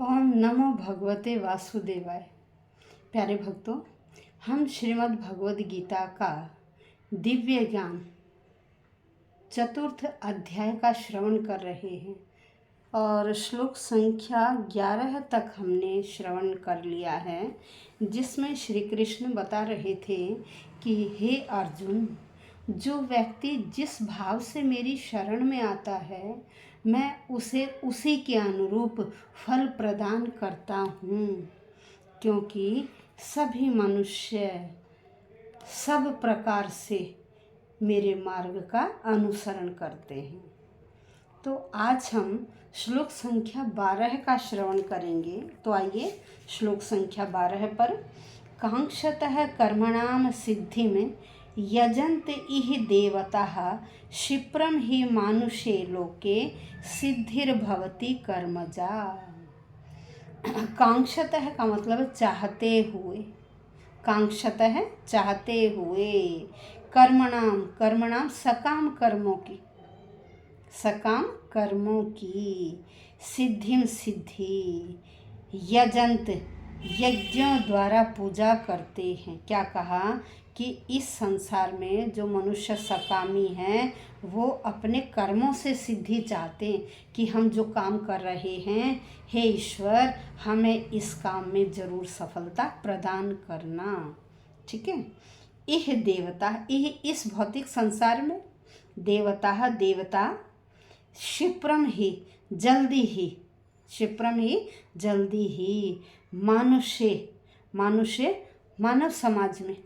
ओम नमो भगवते वासुदेवाय। प्यारे भक्तों, हम श्रीमद् भगवद गीता का दिव्य ज्ञान चतुर्थ अध्याय का श्रवण कर रहे हैं और श्लोक संख्या 11 तक हमने श्रवण कर लिया है, जिसमें श्री कृष्ण बता रहे थे कि हे अर्जुन, जो व्यक्ति जिस भाव से मेरी शरण में आता है मैं उसे उसी के अनुरूप फल प्रदान करता हूँ, क्योंकि सभी मनुष्य सब प्रकार से मेरे मार्ग का अनुसरण करते हैं। तो आज हम श्लोक संख्या 12 का श्रवण करेंगे। तो आइए श्लोक संख्या 12 पर। कांक्षतः कर्मणाम सिद्धि में यजन्त इह देवताः क्षिप्रम ही मानुषे लोके सिद्धिर्भवति कर्मजा। कांक्षतः का मतलब चाहते हुए, कांक्षतः चाहते हुए, कर्मणाम कर्मणाम सकाम कर्मों की, सकाम कर्मों की, सिद्धिम सिद्धि, यजंत यज्ञों द्वारा पूजा करते हैं। क्या कहा कि इस संसार में जो मनुष्य सकामी हैं वो अपने कर्मों से सिद्धि चाहते हैं कि हम जो काम कर रहे हैं, हे ईश्वर हमें इस काम में ज़रूर सफलता प्रदान करना। ठीक है। इह देवता, इह इस भौतिक संसार में, देवता देवता, क्षिप्रम ही जल्दी ही, क्षिप्रम ही जल्दी ही, मानुष्य मानुष्य मानव समाज में,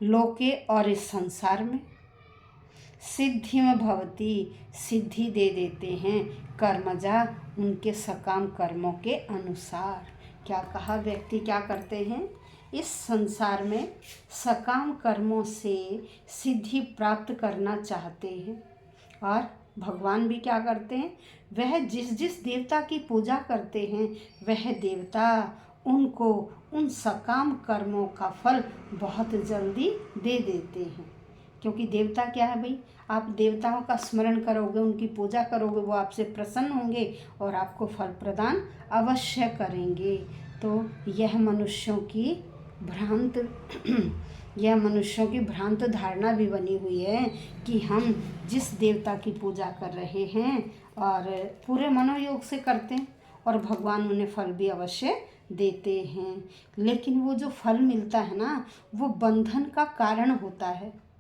लोके और इस संसार में, सिद्धि में भवती सिद्धि दे देते हैं, कर्मजा उनके सकाम कर्मों के अनुसार। क्या कहा, व्यक्ति क्या करते हैं, इस संसार में सकाम कर्मों से सिद्धि प्राप्त करना चाहते हैं। और भगवान भी क्या करते हैं, वह जिस जिस देवता की पूजा करते हैं वह देवता उनको उन सकाम कर्मों का फल बहुत जल्दी दे देते हैं। क्योंकि देवता क्या है भाई, आप देवताओं का स्मरण करोगे, उनकी पूजा करोगे, वो आपसे प्रसन्न होंगे और आपको फल प्रदान अवश्य करेंगे। तो यह मनुष्यों की भ्रांत धारणा भी बनी हुई है कि हम जिस देवता की पूजा कर रहे हैं और पूरे मनोयोग से करते हैं और भगवान उन्हें फल भी अवश्य देते हैं, लेकिन वो जो फल मिलता है ना, वो बंधन का कारण होता है।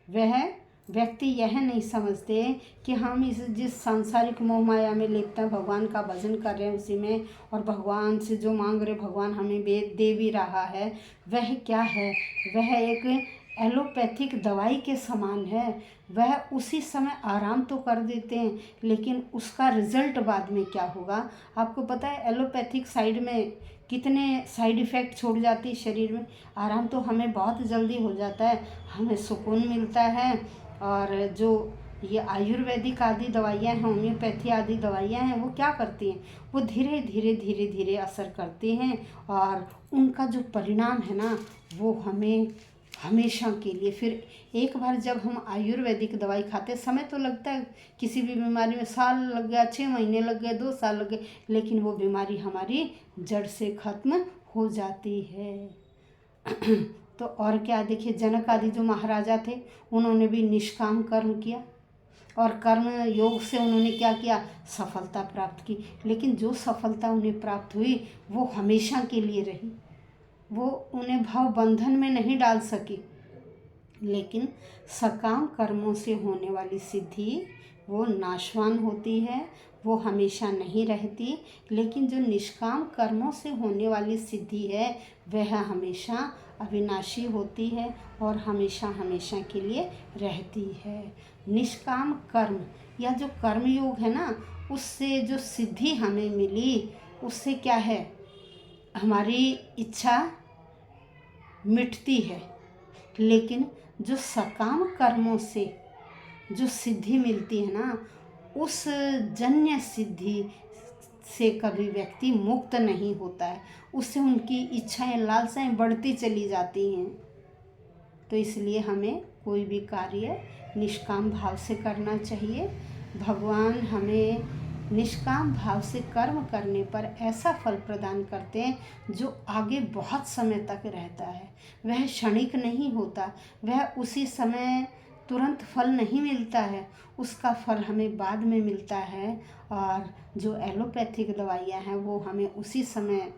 वह व्यक्ति यह नहीं समझते कि हम इस जिस सांसारिक मोह माया में लिप्त हैं, भगवान का भजन कर रहे हैं उसी में, और भगवान से जो मांग रहे भगवान हमें दे भी रहा है, वह क्या है, वह एक एलोपैथिक दवाई के समान है। वह उसी समय आराम तो कर देते हैं, लेकिन उसका रिजल्ट बाद में क्या होगा आपको पता है। एलोपैथिक साइड में कितने साइड इफ़ेक्ट छोड़ जाती है शरीर में। आराम तो हमें बहुत जल्दी हो जाता है, हमें सुकून मिलता है, और जो ये आयुर्वेदिक आदि दवाइयाँ हैं, होम्योपैथी आदि दवाइयाँ हैं, वो क्या करती हैं, वो धीरे धीरे धीरे धीरे असर करती हैं, और उनका जो परिणाम है ना, वो हमें हमेशा के लिए, फिर एक बार जब हम आयुर्वेदिक दवाई खाते, समय तो लगता है किसी भी बीमारी में, साल लग गया, 6 महीने लग गए, 2 साल लग गए, लेकिन वो बीमारी हमारी जड़ से खत्म हो जाती है। तो और क्या, देखिए जनक आदि जो महाराजा थे, उन्होंने भी निष्काम कर्म किया और कर्म योग से उन्होंने क्या किया, सफलता प्राप्त की। लेकिन जो सफलता उन्हें प्राप्त हुई वो हमेशा के लिए रही, वो उन्हें भाव बंधन में नहीं डाल सकी। लेकिन सकाम कर्मों से होने वाली सिद्धि वो नाशवान होती है, वो हमेशा नहीं रहती। लेकिन जो निष्काम कर्मों से होने वाली सिद्धि है वह हमेशा अविनाशी होती है और हमेशा हमेशा के लिए रहती है। निष्काम कर्म या जो कर्म योग है ना, उससे जो सिद्धि हमें मिली, उससे क्या है, हमारी इच्छा मिटती है। लेकिन जो सकाम कर्मों से जो सिद्धि मिलती है ना, उस जन्य सिद्धि से कभी व्यक्ति मुक्त नहीं होता है, उससे उनकी इच्छाएं लालसाएं बढ़ती चली जाती हैं। तो इसलिए हमें कोई भी कार्य निष्काम भाव से करना चाहिए। भगवान हमें निष्काम भाव से कर्म करने पर ऐसा फल प्रदान करते हैं जो आगे बहुत समय तक रहता है। वह क्षणिक नहीं होता, वह उसी समय तुरंत फल नहीं मिलता है, उसका फल हमें बाद में मिलता है। और जो एलोपैथिक दवाइयाँ हैं वो हमें उसी समय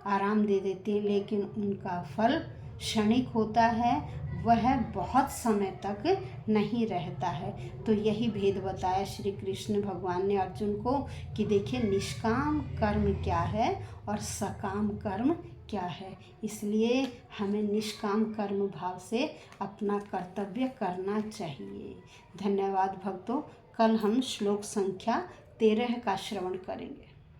आराम दे देती हैं, लेकिन उनका फल क्षणिक होता है, वह बहुत समय तक नहीं रहता है। तो यही भेद बताया श्री कृष्ण भगवान ने अर्जुन को कि देखिए निष्काम कर्म क्या है और सकाम कर्म क्या है। इसलिए हमें निष्काम कर्म भाव से अपना कर्तव्य करना चाहिए। धन्यवाद भक्तों। कल हम श्लोक संख्या 13 का श्रवण करेंगे।